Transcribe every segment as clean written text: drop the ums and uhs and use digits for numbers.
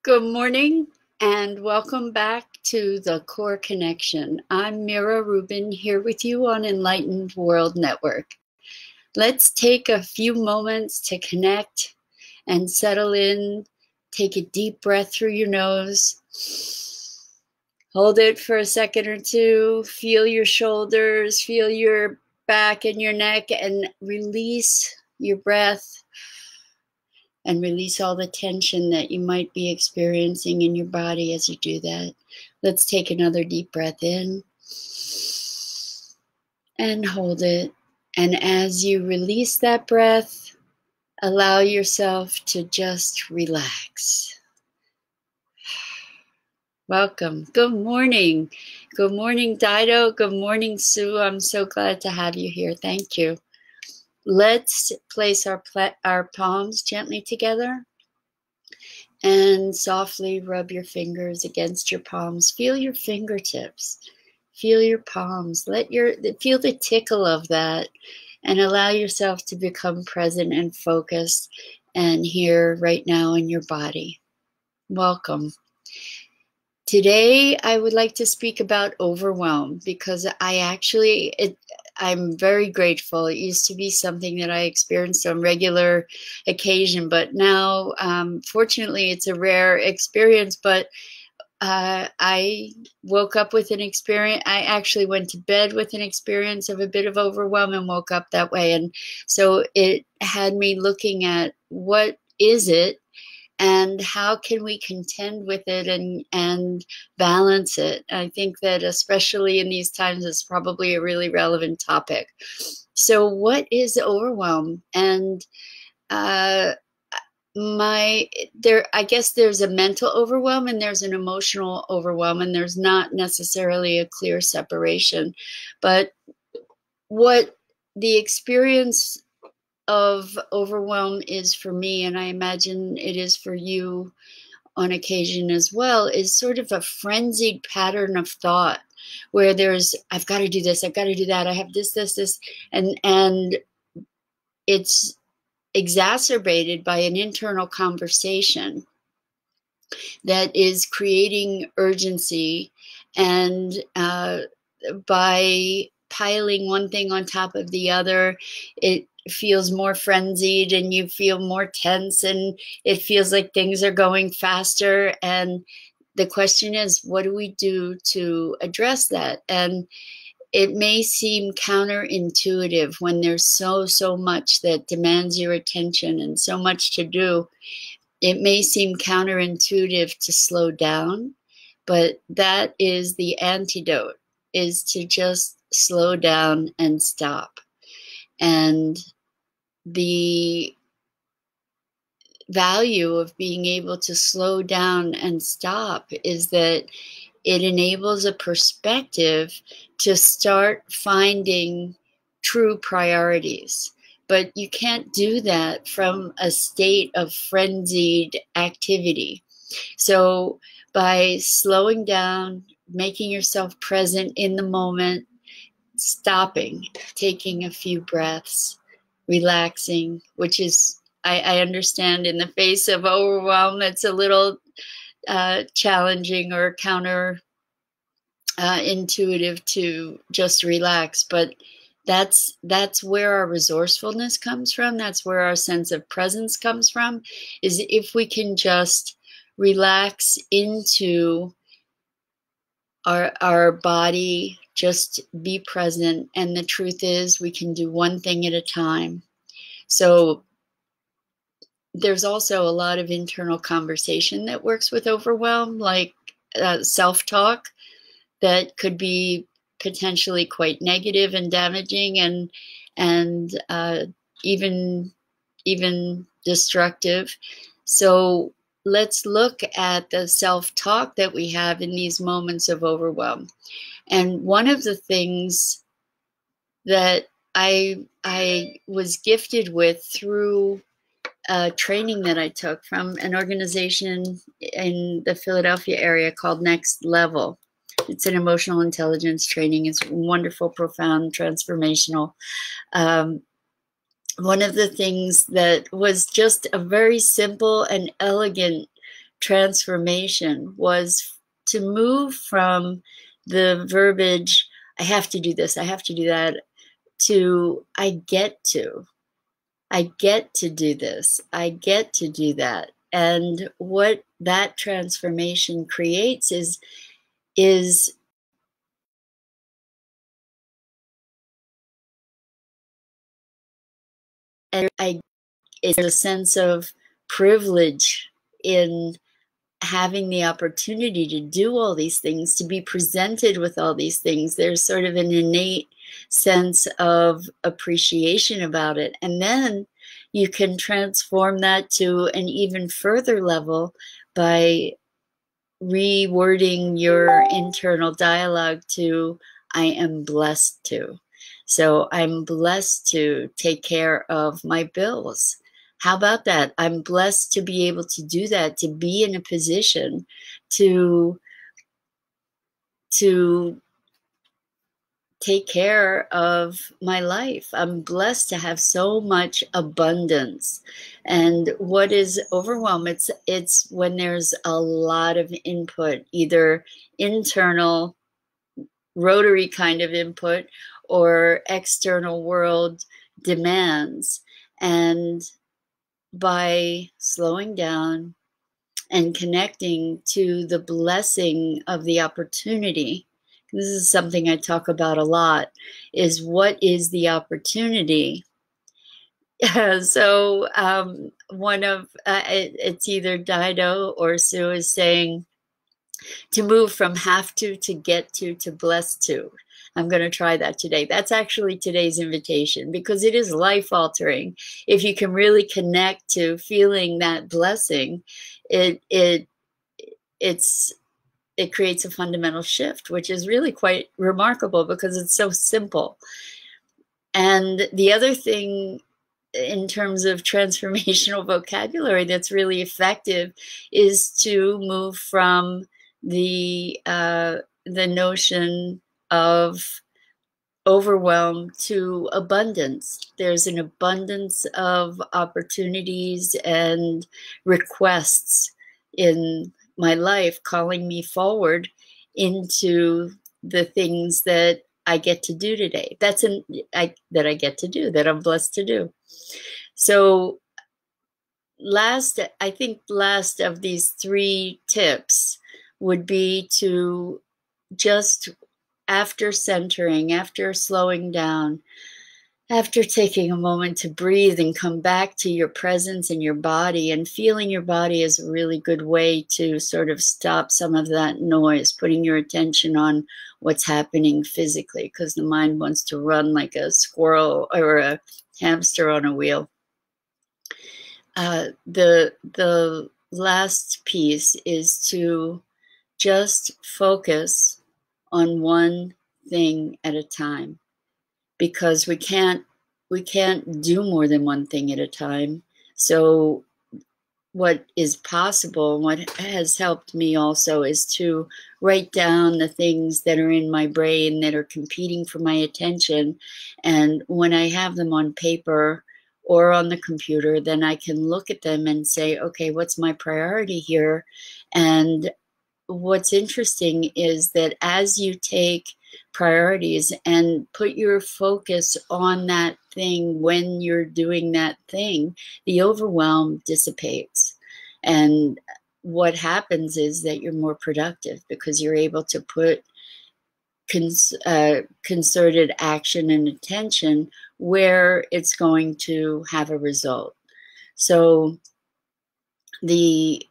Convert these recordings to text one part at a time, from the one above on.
Good morning and welcome back to the Core Connection. I'm Mira Rubin here with you on Enlightened World Network. Let's take a few moments to connect and settle in. Take a deep breath through your nose. Hold it for a second or two. Feel your shoulders, feel your back and your neck, and release your breath. And release all the tension that you might be experiencing in your body as you do that. Let's take another deep breath in and hold it. And as you release that breath, allow yourself to just relax. Welcome. Good morning. Good morning, Dido. Good morning, Sue. I'm so glad to have you here. Thank you. Let's place our palms gently together and softly rub your fingers against your palms. Feel your fingertips. Feel your palms. Feel the tickle of that and allow yourself to become present and focused and here right now in your body. Welcome. Today, I would like to speak about overwhelm because I'm very grateful. It used to be something that I experienced on regular occasion, but now, fortunately, it's a rare experience. But I woke up with an experience. I actually went to bed with an experience of a bit of overwhelm and woke up that way. And so it had me looking at what is it and how can we contend with it and balance it. I think that especially in these times, it's probably a really relevant topic. So what is overwhelm? And I guess there's a mental overwhelm and there's an emotional overwhelm, and there's not necessarily a clear separation. But what the experience of overwhelm is for me, and I imagine it is for you on occasion as well, is sort of a frenzied pattern of thought where there's, I've got to do this, I've got to do that, I have this, and it's exacerbated by an internal conversation that is creating urgency, and by piling one thing on top of the other, it feels more frenzied and you feel more tense and it feels like things are going faster. And the question is, what do we do to address that? And it may seem counterintuitive when there's so much that demands your attention and so much to do. It may seem counterintuitive to slow down, but that is the antidote, is to just slow down and stop. And the value of being able to slow down and stop is that it enables a perspective to start finding true priorities. But you can't do that from a state of frenzied activity. So by slowing down, making yourself present in the moment, stopping, taking a few breaths, relaxing, which is, I understand in the face of overwhelm, it's a little challenging or counter intuitive to just relax, but that's where our resourcefulness comes from. That's where our sense of presence comes from, is if we can just relax into our body, just be present. And the truth is, we can do one thing at a time. So there's also a lot of internal conversation that works with overwhelm, like self-talk, that could be potentially quite negative and damaging and even destructive. So let's look at the self-talk that we have in these moments of overwhelm. And one of the things that I was gifted with through training that I took from an organization in the Philadelphia area called Next Level. It's an emotional intelligence training. It's wonderful, profound, transformational. One of the things that was just a very simple and elegant transformation was to move from the verbiage, I have to do this, I have to do that, to I get to do this, I get to do that. And what that transformation creates is it's a sense of privilege in having the opportunity to do all these things, to be presented with all these things. There's sort of an innate sense of appreciation about it. And then you can transform that to an even further level by rewording your internal dialogue to, I am blessed to. So I'm blessed to take care of my bills. How about that? I'm blessed to be able to do that, to be in a position to take care of my life. I'm blessed to have so much abundance. And what is overwhelm? It's when there's a lot of input, either internal rotary kind of input or external world demands. And by slowing down and connecting to the blessing of the opportunity, this is something I talk about a lot, is what is the opportunity? So one of, it's either Dido or Sue is saying, to move from have to get to blessed to. I'm going to try that today. That's actually today's invitation, because it is life altering. If you can really connect to feeling that blessing, it creates a fundamental shift, which is really quite remarkable because it's so simple. And the other thing in terms of transformational vocabulary that's really effective is to move from the notion of overwhelm to abundance. There's an abundance of opportunities and requests in my life calling me forward into the things that I get to do today. That I get to do, that I'm blessed to do. So I think last of these 3 tips would be to just, after centering, after slowing down, after taking a moment to breathe and come back to your presence in your body, and feeling your body is a really good way to sort of stop some of that noise, putting your attention on what's happening physically, because the mind wants to run like a squirrel or a hamster on a wheel. The last piece is to just focus on one thing at a time, because we can't do more than one thing at a time. So what is possible, what has helped me also, is to write down the things that are in my brain that are competing for my attention. And when I have them on paper or on the computer, then I can look at them and say, okay, what's my priority here? And what's interesting is that as you take priorities and put your focus on that thing when you're doing that thing, the overwhelm dissipates. And what happens is that you're more productive, because you're able to put concerted action and attention where it's going to have a result. So the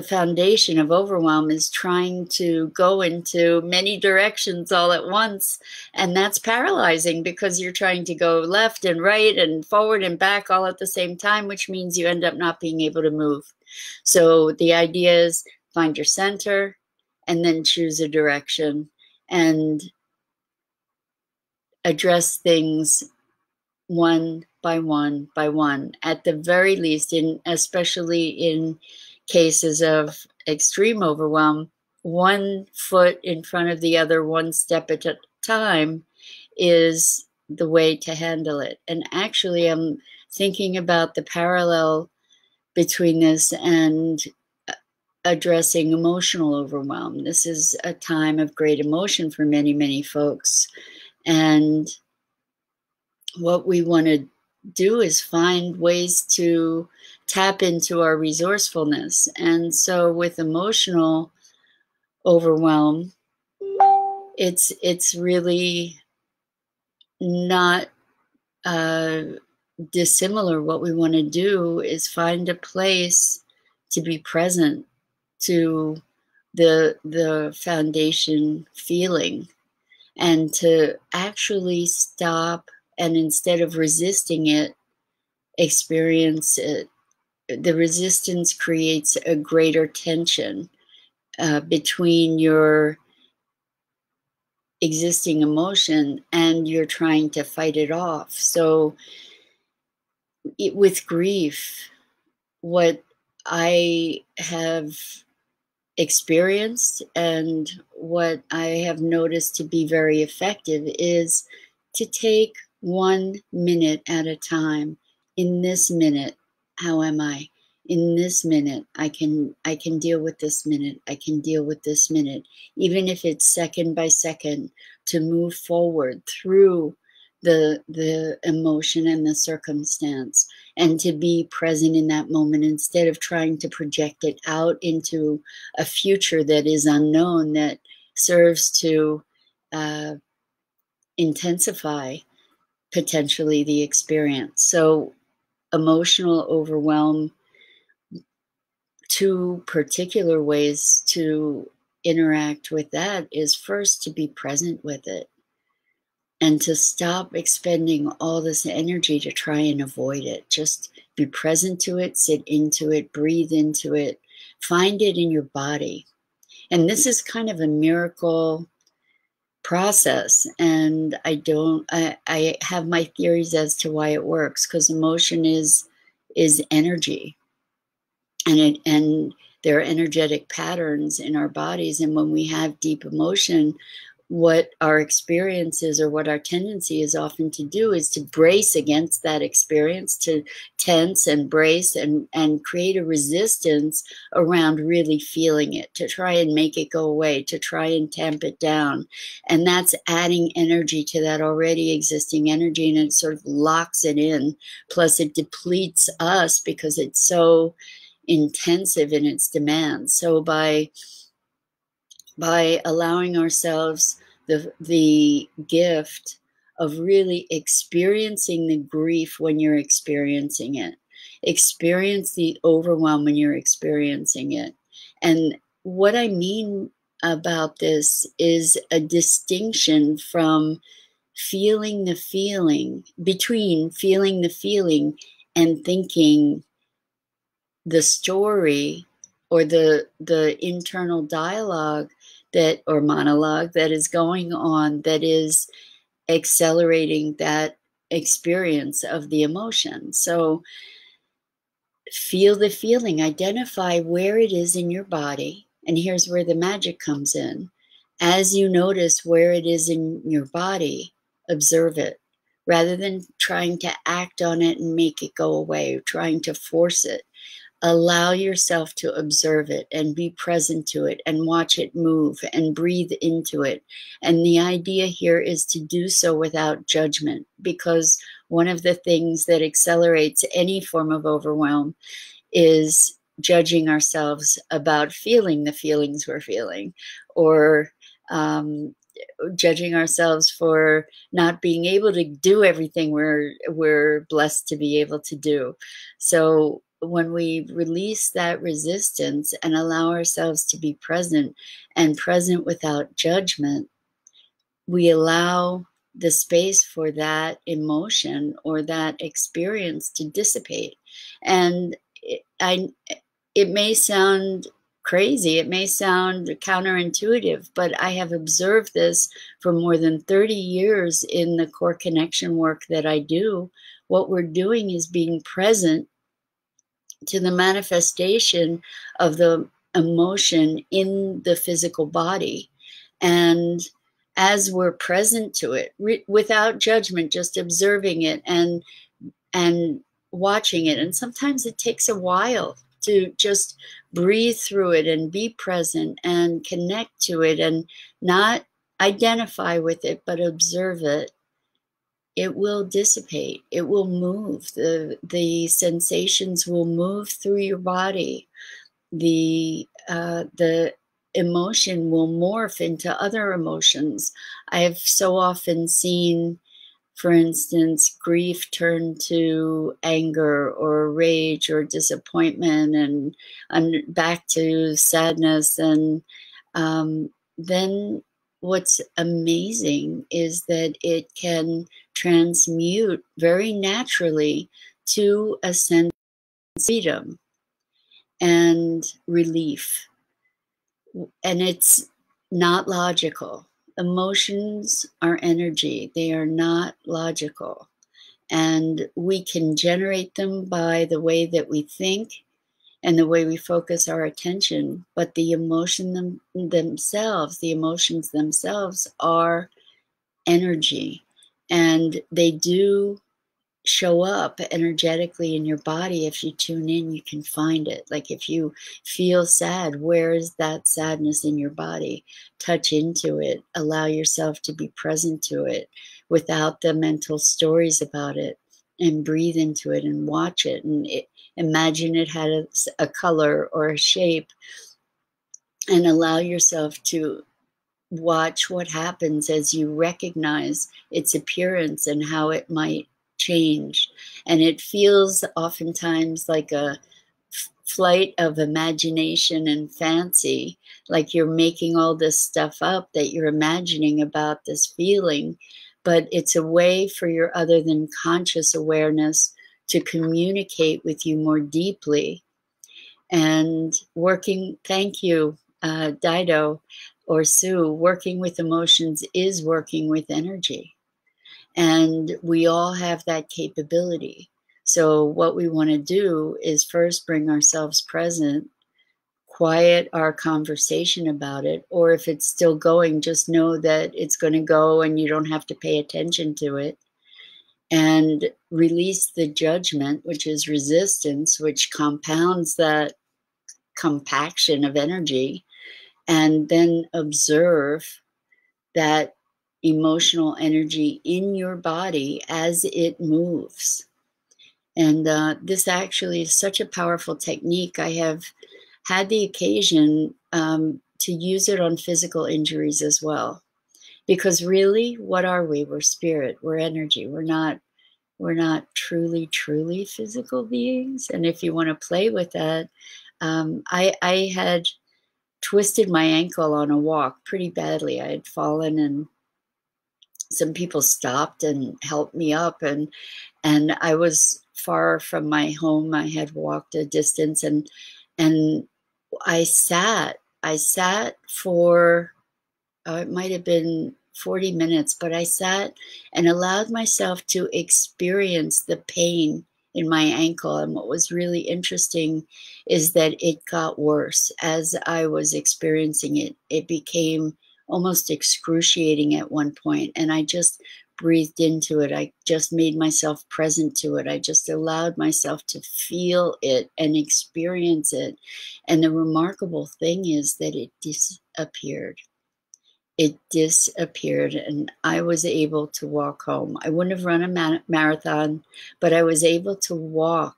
foundation of overwhelm is trying to go into many directions all at once. And that's paralyzing, because you're trying to go left and right and forward and back all at the same time, which means you end up not being able to move. So the idea is find your center and then choose a direction and address things one by one by one, at the very least, especially in cases of extreme overwhelm, 1 foot in front of the other, 1 step at a time, is the way to handle it. And actually, I'm thinking about the parallel between this and addressing emotional overwhelm. This is a time of great emotion for many, many folks. And what we want to do is find ways to tap into our resourcefulness. And so with emotional overwhelm, it's really not dissimilar. What we want to do is find a place to be present to the foundation feeling, and to actually stop, and instead of resisting it, experience it. The resistance creates a greater tension between your existing emotion and you're trying to fight it off. So with grief, what I have experienced and what I have noticed to be very effective is to take 1 minute at a time. In this minute, how am I? In this minute, I can deal with this minute. I can deal with this minute, even if it's second by second, to move forward through the emotion and the circumstance, and to be present in that moment instead of trying to project it out into a future that is unknown, that serves to intensify potentially the experience. So emotional overwhelm, 2 particular ways to interact with that is first to be present with it and to stop expending all this energy to try and avoid it. Just be present to it, sit into it, breathe into it, find it in your body. And this is kind of a miracle process. And I have my theories as to why it works, because emotion is energy. And there are energetic patterns in our bodies. And when we have deep emotion, what our experience is, or what our tendency is often to do, is to brace against that experience, to tense and brace and create a resistance around really feeling it, to try and make it go away, to try and tamp it down. And that's adding energy to that already existing energy, and it sort of locks it in. Plus it depletes us because it's so intensive in its demands. So by allowing ourselves the gift of really experiencing the grief when you're experiencing it, experience the overwhelm when you're experiencing it. And what I mean about this is a distinction from feeling the feeling, between feeling the feeling and thinking the story or the internal dialogue that, or monologue, that is going on, that is accelerating that experience of the emotion. So feel the feeling, identify where it is in your body. And here's where the magic comes in. As you notice where it is in your body, observe it, rather than trying to act on it and make it go away, or trying to force it. Allow yourself to observe it and be present to it and watch it move and breathe into it. And the idea here is to do so without judgment, because one of the things that accelerates any form of overwhelm is judging ourselves about feeling the feelings we're feeling, or judging ourselves for not being able to do everything we're blessed to be able to do. So when we release that resistance and allow ourselves to be present, and present without judgment, we allow the space for that emotion or that experience to dissipate. And it may sound crazy, it may sound counterintuitive, but I have observed this for more than 30 years in the core connection work that I do. What we're doing is being present to the manifestation of the emotion in the physical body. And as we're present to it, without judgment, just observing it, and watching it. And sometimes it takes a while to just breathe through it and be present and connect to it and not identify with it, but observe it. It will dissipate. It will move. The sensations will move through your body. The emotion will morph into other emotions. I have so often seen, for instance, grief turn to anger or rage or disappointment, and back to sadness. And then what's amazing is that it can transmute very naturally to a sense of freedom and relief. And it's not logical. Emotions are energy. They are not logical. And we can generate them by the way that we think and the way we focus our attention. But the emotions themselves are energy. And they do show up energetically in your body. If you tune in, you can find it. Like if you feel sad, where is that sadness in your body? Touch into it. Allow yourself to be present to it without the mental stories about it, and breathe into it and watch it, and imagine it had a color or a shape, and allow yourself to watch what happens as you recognize its appearance and how it might change. And it feels oftentimes like a flight of imagination and fancy, like you're making all this stuff up that you're imagining about this feeling. But it's a way for your other than conscious awareness to communicate with you more deeply. And thank you, Dido or Sue, working with emotions is working with energy. And we all have that capability. So what we want to do is first bring ourselves present, quiet our conversation about it, or if it's still going, just know that it's going to go and you don't have to pay attention to it. And release the judgment, which is resistance, which compounds that compaction of energy, and then observe that emotional energy in your body as it moves. And this actually is such a powerful technique. I have had the occasion to use it on physical injuries as well. Because really, what are we? We're spirit, we're energy. We're not truly physical beings. And if you want to play with that, I had twisted my ankle on a walk pretty badly. I had fallen, and some people stopped and helped me up, and I was far from my home. I had walked a distance, and I sat for it might have been 40 minutes, but I sat and allowed myself to experience the pain in my ankle. And what was really interesting is that it got worse as I was experiencing it. It became almost excruciating at one point, and I just breathed into it. I just made myself present to it. I just allowed myself to feel it and experience it. And the remarkable thing is that it disappeared. It disappeared, and I was able to walk home. I wouldn't have run a marathon, but I was able to walk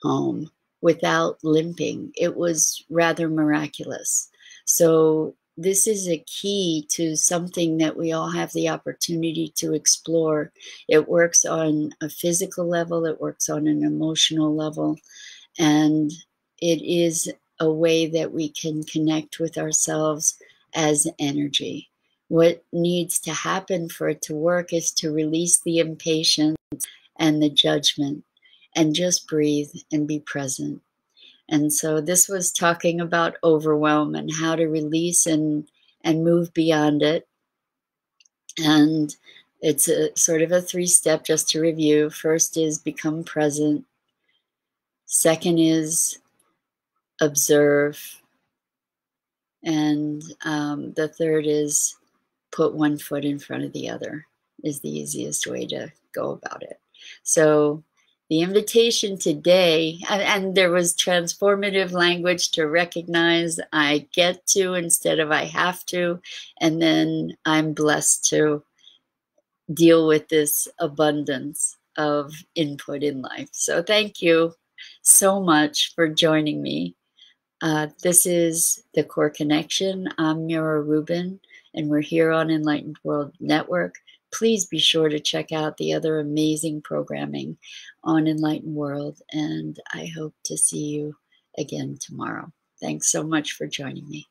home without limping. It was rather miraculous. So this is a key to something that we all have the opportunity to explore. It works on a physical level, it works on an emotional level, and it is a way that we can connect with ourselves as energy. What needs to happen for it to work is to release the impatience and the judgment and just breathe and be present. And so this was talking about overwhelm and how to release and move beyond it. And it's a sort of a 3-step, just to review. First is become present. Second is observe. And the third is put one foot in front of the other, is the easiest way to go about it. So the invitation today, and there was transformative language to recognize I get to instead of I have to, and then I'm blessed to deal with this abundance of input in life. So thank you so much for joining me. This is The Core Connection. I'm Mira Rubin, and we're here on Enlightened World Network. Please be sure to check out the other amazing programming on Enlightened World, and I hope to see you again tomorrow. Thanks so much for joining me.